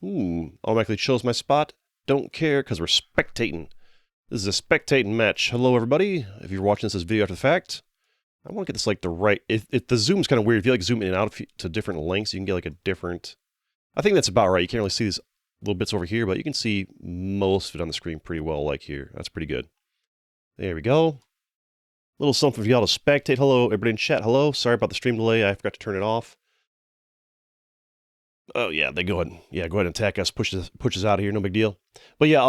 Automatically chose my spot. Don't care, because we're spectating. This is a spectating match. Hello, everybody. If you're watching this as video after the fact, I want to get this like the right... If the zoom's kind of weird. If you like zoom in and out to different lengths, you can get like a different... I think that's about right. You can't really see these little bits over here, but you can see most of it on the screen pretty well, like here. That's pretty good. There we go. Little something for y'all to spectate. Hello, everybody in chat. Hello. Sorry about the stream delay. I forgot to turn it off. Oh, yeah, they go ahead. Yeah, go ahead and attack us. Push us out of here. No big deal. But yeah,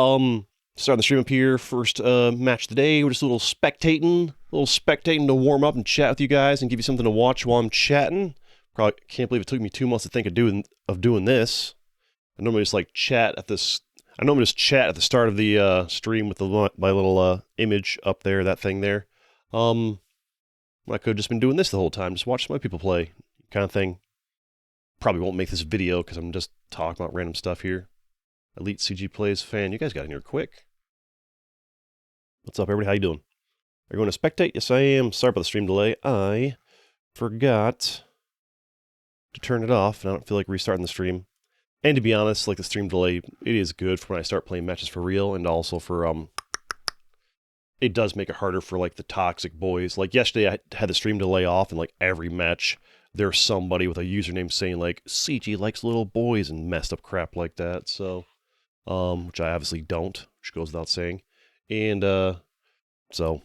starting the stream up here. First match of the day. We're just a little spectating to warm up and chat with you guys and give you something to watch while I'm chatting. Probably can't believe it took me 2 months to think of doing this. I normally just like chat at this. I normally just chat at the start of the stream with my little image up there, that thing there. I could have just been doing this the whole time, just watch some other people play, kind of thing. Probably won't make this video because I'm just talking about random stuff here. Elite CG Plays fan, you guys got in here quick. What's up, everybody? How you doing? Are you going to spectate? Yes, I am. Sorry about the stream delay. I forgot to turn it off, and I don't feel like restarting the stream. And to be honest, like the stream delay, it is good for when I start playing matches for real, and also for it does make it harder for like the toxic boys. Like yesterday, I had the stream delay off, and like every match, there's somebody with a username saying like CG likes little boys and messed up crap like that. So, which I obviously don't, which goes without saying. And so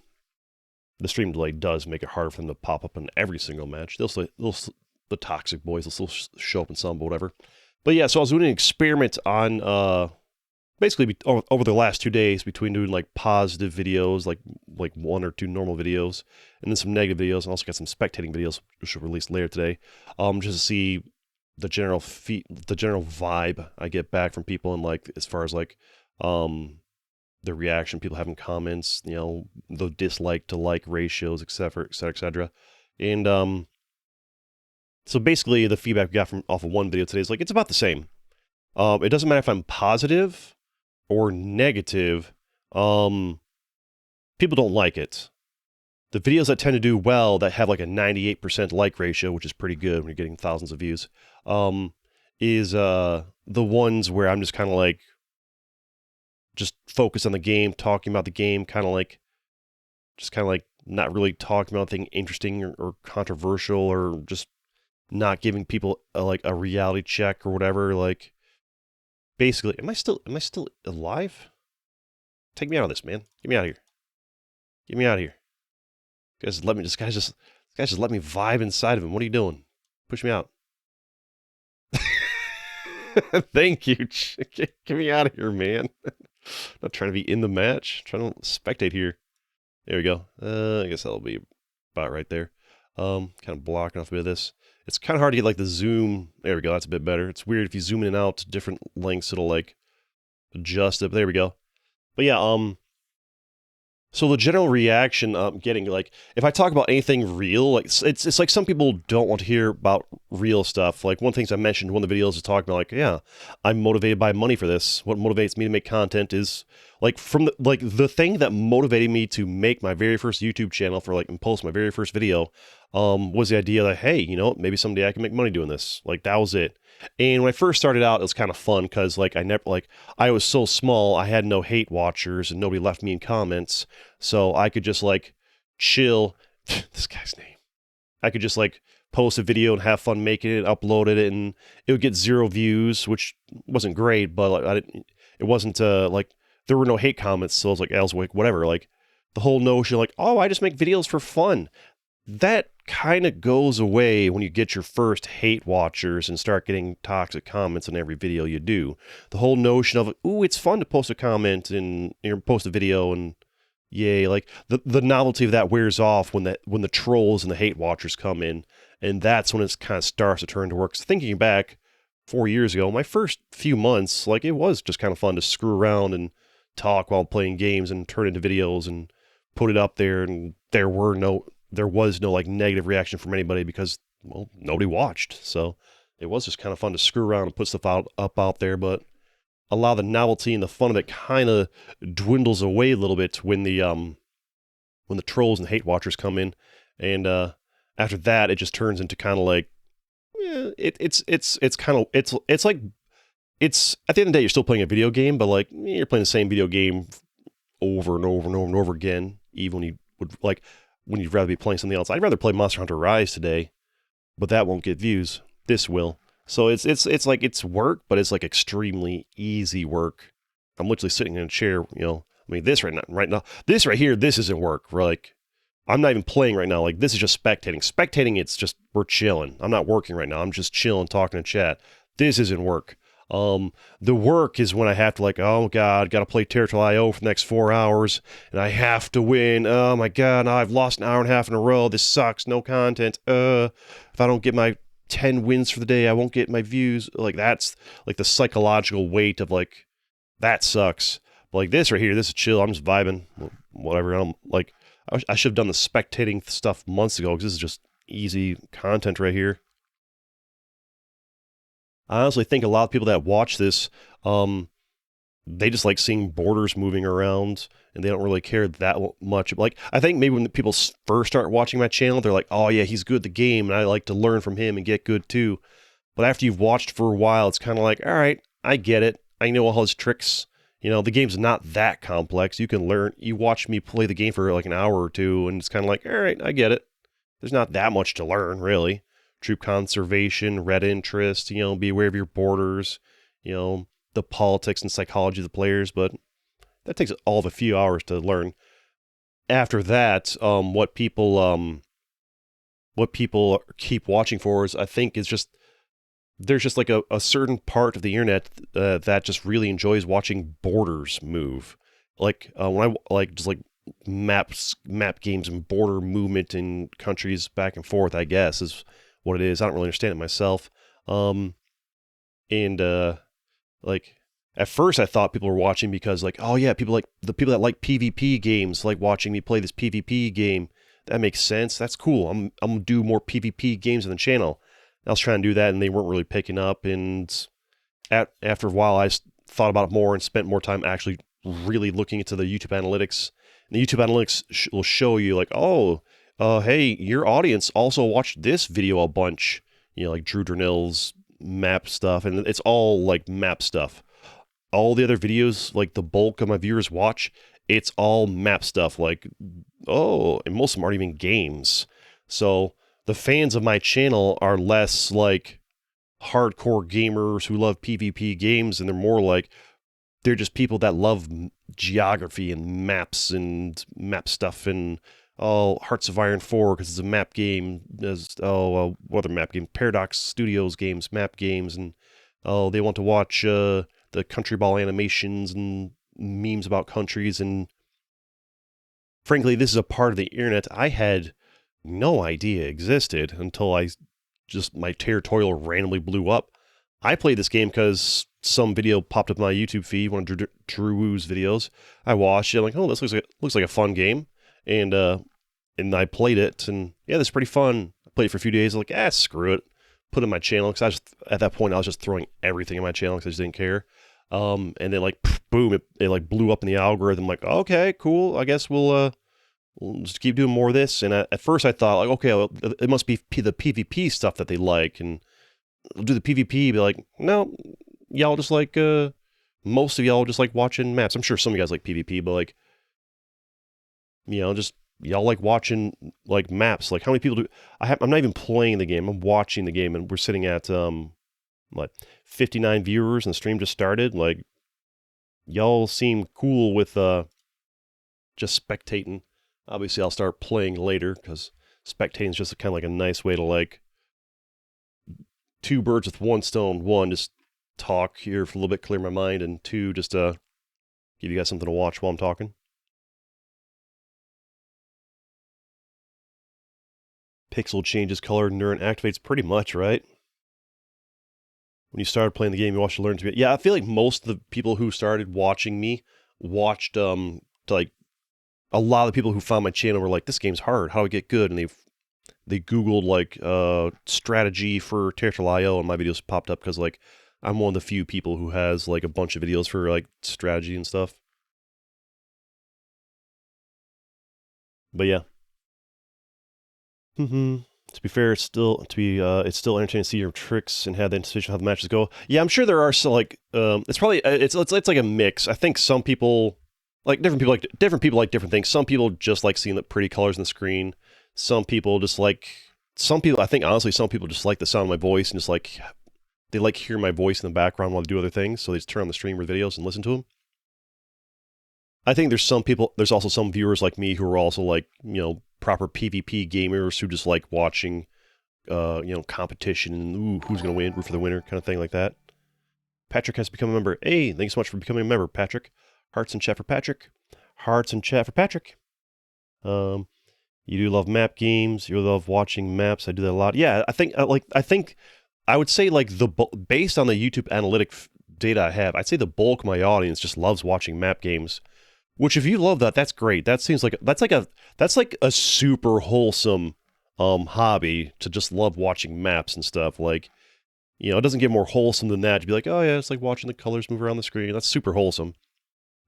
the stream delay does make it harder for them to pop up in every single match. The toxic boys will still show up in some, but whatever. But yeah, so I was doing an experiment on basically over the last 2 days between doing like positive videos, like 1 or 2 normal videos, and then some negative videos. I also got some spectating videos, which will release later today, just to see the general vibe I get back from people, and like as far as like the reaction, people having comments, you know, the dislike to like ratios, etc., etc., etc. And so basically, the feedback we got from off of one video today is like it's about the same. It doesn't matter if I'm positive or negative. People don't like it. The videos that tend to do well, that have like a 98% like ratio, which is pretty good when you're getting thousands of views, is the ones where I'm just kind of like just focused on the game, talking about the game, kind of like not really talking about anything interesting or controversial, or just not giving people a reality check or whatever. Like, basically, am I still alive? Take me out of this, man. Get me out of here. Get me out of here. Guys, this guy just let me vibe inside of him. What are you doing? Push me out. Thank you. Get me out of here, man. Not trying to be in the match. I'm trying to spectate here. There we go. I guess that'll be about right there. Kind of blocking off a bit of this. It's kind of hard to get like the zoom. There we go. That's a bit better. It's weird if you zoom in and out to different lengths, it'll like adjust it. But there we go. But yeah, so the general reaction I'm getting, like, if I talk about anything real, like, it's like some people don't want to hear about real stuff. Like, one of the things I mentioned in one of the videos is talking about, like, yeah, I'm motivated by money for this. What motivates me to make content is, like, the thing that motivated me to make my very first YouTube channel for, like, and post my very first video, was the idea that, hey, you know, maybe someday I can make money doing this. Like, that was it. And when I first started out, it was kind of fun because, like, I was so small, I had no hate watchers and nobody left me in comments. So I could just, like, chill. This guy's name. I could just, like, post a video and have fun making it, upload it, and it would get 0 views, which wasn't great, but, like, it wasn't, like, there were no hate comments, so I was like, whatever. Like, the whole notion, like, oh, I just make videos for fun. That kind of goes away when you get your first hate watchers and start getting toxic comments on every video you do. The whole notion of, ooh, it's fun to post a comment and post a video and yay, like the novelty of that wears off when the trolls and the hate watchers come in, and that's when it kind of starts to turn to work. So thinking back 4 years ago, my first few months, like, it was just kind of fun to screw around and talk while playing games and turn into videos and put it up there, and there was no like negative reaction from anybody because, well, nobody watched. So it was just kind of fun to screw around and put stuff up out there, but a lot of the novelty and the fun of it kind of dwindles away a little bit when the trolls and hate watchers come in, and after that it just turns into kind of like, it's like it's at the end of the day, you're still playing a video game, but like you're playing the same video game over and over and over and over again, even when you would like when you'd rather be playing something else. I'd rather play Monster Hunter Rise today, but that won't get views. This will. So it's like it's work, but it's like extremely easy work. I'm literally sitting in a chair, you know. I mean, this right now, this right here, this isn't work. Like, I'm not even playing right now. Like, this is just spectating. Spectating, it's just we're chilling. I'm not working right now. I'm just chilling, talking to chat. This isn't work. The work is when I have to like, oh God, got to play Territorial IO for the next 4 hours, and I have to win. Oh my God, now I've lost an hour and a half in a row. This sucks. No content. If I don't get my 10 wins for the day, I won't get my views. Like that's like the psychological weight of like, that sucks. But like this right here, this is chill. I'm just vibing. Whatever. I'm like, I should have done the spectating stuff months ago because this is just easy content right here. I honestly think a lot of people that watch this, they just like seeing borders moving around and they don't really care that much. Like, I think maybe when people first start watching my channel, they're like, oh yeah, he's good at the game and I like to learn from him and get good too. But after you've watched for a while, it's kind of like, all right, I get it. I know all his tricks. You know, the game's not that complex. You can learn. You watch me play the game for like an hour or two and it's kind of like, all right, I get it. There's not that much to learn, really. Troop conservation, red interest, you know, be aware of your borders, you know, the politics and psychology of the players, but that takes all of a few hours to learn. After that, what people keep watching for is, I think, is just there's just like a certain part of the internet that just really enjoys watching borders move. Like when I like just like map games and border movement in countries back and forth, I guess is what it is. I don't really understand it myself. And like at first I thought people were watching because like, oh yeah, people like the people that like PvP games like watching me play this PvP game. That makes sense. That's cool. I'm gonna do more PvP games on the channel. I was trying to do that and they weren't really picking up. And after a while, I thought about it more and spent more time actually really looking into the YouTube analytics. And the YouTube analytics will show you like, oh, hey, your audience also watched this video a bunch. You know, like Drew Durnill's map stuff, and it's all like map stuff. All the other videos, like the bulk of my viewers watch, it's all map stuff. Like, oh, and most of them aren't even games. So the fans of my channel are less like hardcore gamers who love PvP games, and they're more like they're just people that love geography and maps and map stuff and Hearts of Iron 4 because it's a map game. There's what other map game? Paradox Studios games, map games, and they want to watch the country ball animations and memes about countries. And frankly, this is a part of the internet I had no idea existed until my territorial randomly blew up. I played this game because some video popped up on my YouTube feed, one of Drew Woo's videos. I watched it, I'm like, oh, this looks like a fun game, and I played it, and yeah, this is pretty fun. I played it for a few days, I'm like, screw it, put it in my channel because at that point I was just throwing everything in my channel because I just didn't care. And then like boom, it like blew up in the algorithm. I'm like, okay, cool, I guess we'll just keep doing more of this. And at first I thought like, okay, well, it must be the PvP stuff that they like, and I'll do the PvP. Be like, no, y'all just like most of y'all just like watching maps. I'm sure some of you guys like PvP, but like, you know, just y'all like watching like maps. Like how many people do I'm not even playing the game. I'm watching the game, and we're sitting at like 59 viewers, and the stream just started. Like y'all seem cool with just spectating. Obviously, I'll start playing later because spectating is just kind of like a nice way to like two birds with one stone. One, just talk here for a little bit, clear my mind, and two, just give you guys something to watch while I'm talking. Pixel changes color, neuron activates pretty much, right? When you started playing the game, you watched to learn to be. Yeah, I feel like most of the people who started watching me watched like a lot of the people who found my channel were like, this game's hard, how do I get good? And they Googled like strategy for Territorial IO, and my videos popped up because like I'm one of the few people who has like a bunch of videos for like strategy and stuff. But yeah. To be fair, it's still entertaining to see your tricks and have the anticipation of how the matches go. Yeah, I'm sure there are some like it's probably it's like a mix. I think some people different people like different things. Some people just like seeing the pretty colors on the screen. Some people just like some people. I think honestly, some people just like the sound of my voice and just like they like hearing my voice in the background while they do other things. So they just turn on the stream or videos and listen to them. I think there's also some viewers like me who are also like, proper PvP gamers who just like watching, competition and who's going to win, root for the winner kind of thing like that. Patrick has become a member. Hey, thanks so much for becoming a member, Patrick. Hearts in chat for Patrick. Hearts in chat for Patrick. You do love map games. You love watching maps. I do that a lot. Yeah, I think I would say like based on the YouTube analytic data I have, I'd say the bulk of my audience just loves watching map games. Which, if you love that, that's great. That seems like that's like a super wholesome hobby to just love watching maps and stuff. Like, it doesn't get more wholesome than that to be like, oh yeah, it's like watching the colors move around the screen. That's super wholesome.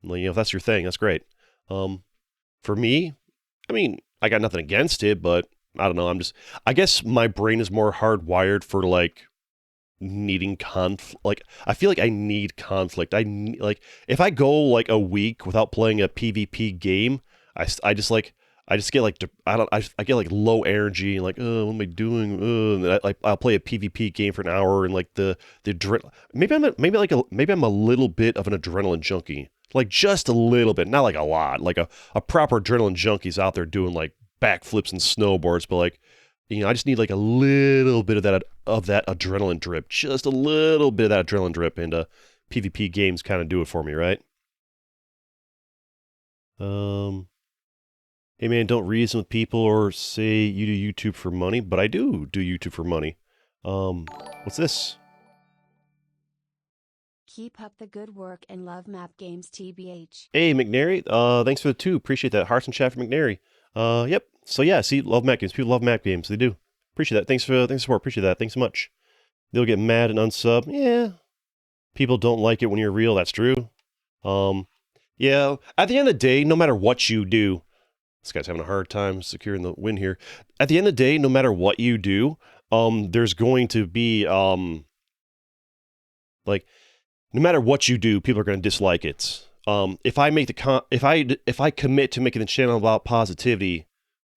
Like, if that's your thing, that's great. For me, I mean, I got nothing against it, but I don't know. I guess my brain is more hardwired for like needing conflict. Like, I feel like I need conflict. If I go like a week without playing a PvP game, I just get like I get like low energy and like, oh, what am I doing? And I'll play a PvP game for an hour and like the maybe I'm a little bit of an adrenaline junkie, like just a little bit, not like a lot. Like a proper adrenaline junkie's out there doing like backflips and snowboards, but like, I just need like a little bit of that adrenaline drip, just a little bit of that adrenaline drip, and PvP games kind of do it for me, right? Hey man, don't reason with people or say you do YouTube for money, but I do YouTube for money. What's this? Keep up the good work and love map games, TBH. Hey McNary, thanks for the 2. Appreciate that. Hearts and chat for McNary. Yep. So yeah, see, love map games. People love map games. They do. Appreciate that. Thanks for the support. Appreciate that. Thanks so much. They'll get mad and unsub. Yeah. People don't like it when you're real. That's true. Yeah. At the end of the day, no matter what you do, this guy's having a hard time securing the win here. At the end of the day, no matter what you do, there's going to be like, no matter what you do, people are going to dislike it. If I commit to making the channel about positivity,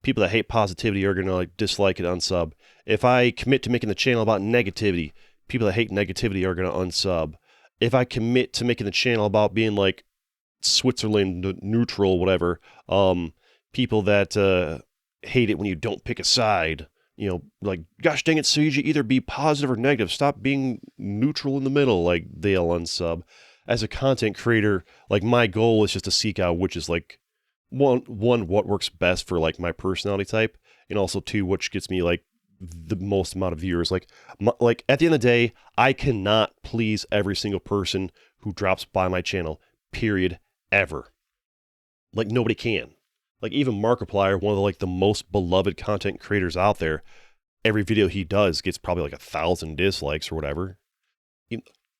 people that hate positivity are going to like dislike it, unsub. If I commit to making the channel about negativity, people that hate negativity are going to unsub. If I commit to making the channel about being like Switzerland neutral, whatever, people that hate it when you don't pick a side, like, gosh dang it, Siege, either be positive or negative. Stop being neutral in the middle. Like, they'll unsub. As a content creator, like, my goal is just to seek out which is like one what works best for like my personality type, and also 2, which gets me like the most amount of viewers. Like at the end of the day, I cannot please every single person who drops by my channel, period, ever. Like, nobody can. Like, even Markiplier, one of the most beloved content creators out there, every video he does gets probably like 1,000 dislikes or whatever.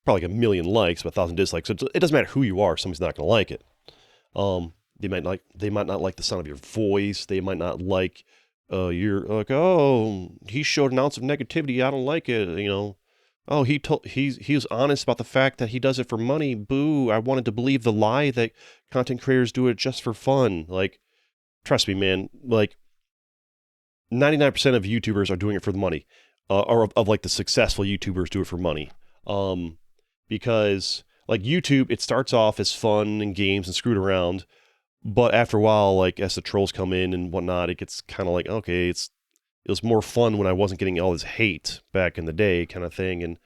Probably like 1,000,000 likes, but 1,000 dislikes. So it doesn't matter who you are, somebody's not going to like it. They might not like the sound of your voice. They might not like you're like, oh, he showed an ounce of negativity. I don't like it. Oh, he was honest about the fact that he does it for money. Boo! I wanted to believe the lie that content creators do it just for fun. Like, trust me, man. Like, 99% of YouTubers are doing it for the money, or of like the successful YouTubers do it for money. Because like YouTube, it starts off as fun and games and screwed around, but after a while, like as the trolls come in and whatnot, it gets kind of like, okay, it was more fun when I wasn't getting all this hate back in the day, kind of thing. And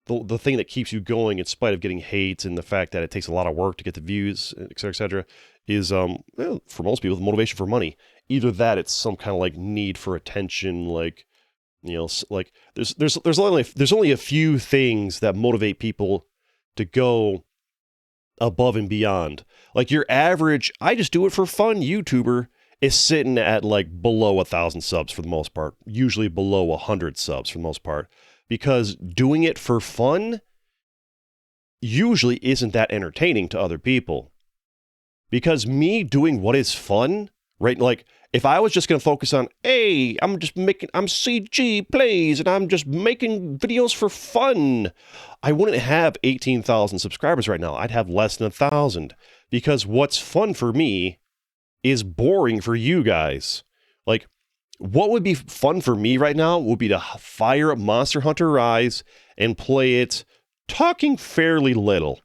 the thing that keeps you going in spite of getting hate and the fact that it takes a lot of work to get the views, et cetera, is for most people the motivation for money. Either that, it's some kind of like need for attention, like, like there's only a few things that motivate people to go above and beyond. Like, your average, I just do it for fun YouTuber is sitting at like below 1,000 subs for the most part, usually below 100 subs for the most part, because doing it for fun usually isn't that entertaining to other people. Because me doing what is fun, right? Like, If I was just going to focus on, hey, I'm CG plays and I'm just making videos for fun, I wouldn't have 18,000 subscribers right now. I'd have less than 1,000 because what's fun for me is boring for you guys. Like, what would be fun for me right now would be to fire up Monster Hunter Rise and play it talking fairly little.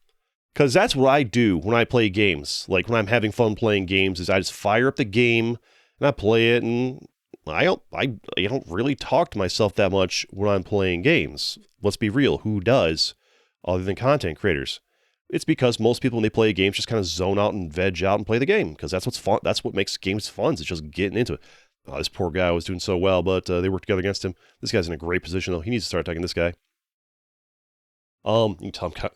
Because that's what I do when I play games. Like, when I'm having fun playing games is I just fire up the game and I play it, and I don't really talk to myself that much when I'm playing games. Let's be real, who does, other than content creators? It's because most people, when they play games, just kind of zone out and veg out and play the game, because that's what's fun. That's what makes games fun. It's just getting into it. Oh, this poor guy was doing so well, but they worked together against him. This guy's in a great position, though. He needs to start attacking this guy. You can tell him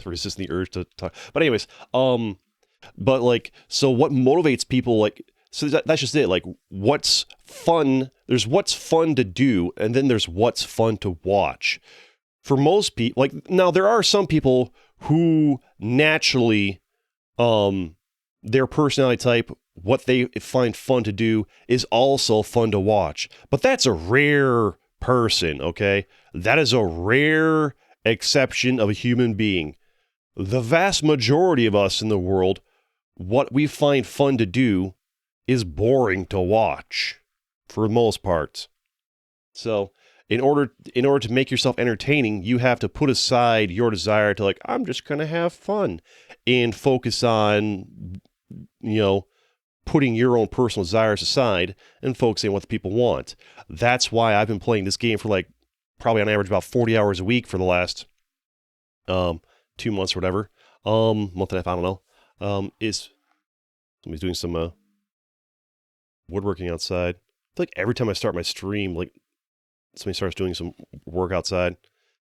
resist the urge to talk. But anyways, but like, so what motivates people, like, so that's just it. Like, what's fun? There's what's fun to do, and then there's what's fun to watch. For most people, like, now there are some people who naturally, their personality type, what they find fun to do is also fun to watch. But that's a rare person, okay? That is a rare exception of a human being. The vast majority of us in the world, what we find fun to do is boring to watch, for the most part. So, in order to make yourself entertaining, you have to put aside your desire to, like, I'm just going to have fun, and focus on, putting your own personal desires aside and focusing on what the people want. That's why I've been playing this game for, like, probably on average about 40 hours a week for the last 2 months or whatever. Month and a half, I don't know. Is somebody's doing some woodworking outside. I feel like every time I start my stream, like, somebody starts doing some work outside.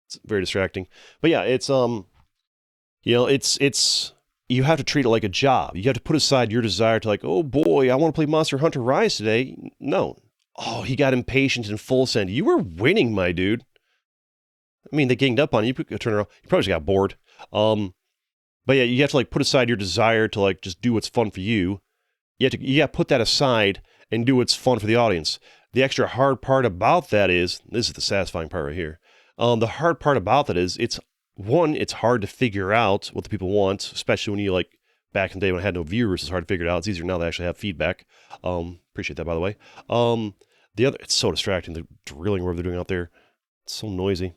It's very distracting. But yeah, it's it's you have to treat it like a job. You have to put aside your desire to, like, oh boy, I want to play Monster Hunter Rise today. No. Oh, he got impatient and full send. You were winning, my dude. I mean, they ganged up on you. You could turn around. You probably just got bored. But yeah, you have to, like, put aside your desire to, like, just do what's fun for you. You got to put that aside and do what's fun for the audience. The extra hard part about that is, this is the satisfying part right here. The hard part about that is, it's hard to figure out what the people want, especially when you, like, back in the day when I had no viewers, it's hard to figure it out. It's easier now that I actually have feedback. Appreciate that, by the way. It's so distracting, the drilling work they're doing out there. It's so noisy.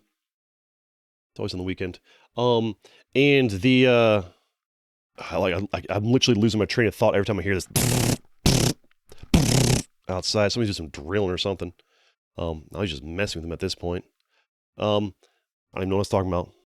It's always on the weekend. And the, I'm literally losing my train of thought every time I hear this outside. Somebody's doing some drilling or something. I was just messing with them at this point. I don't even know what I was talking about.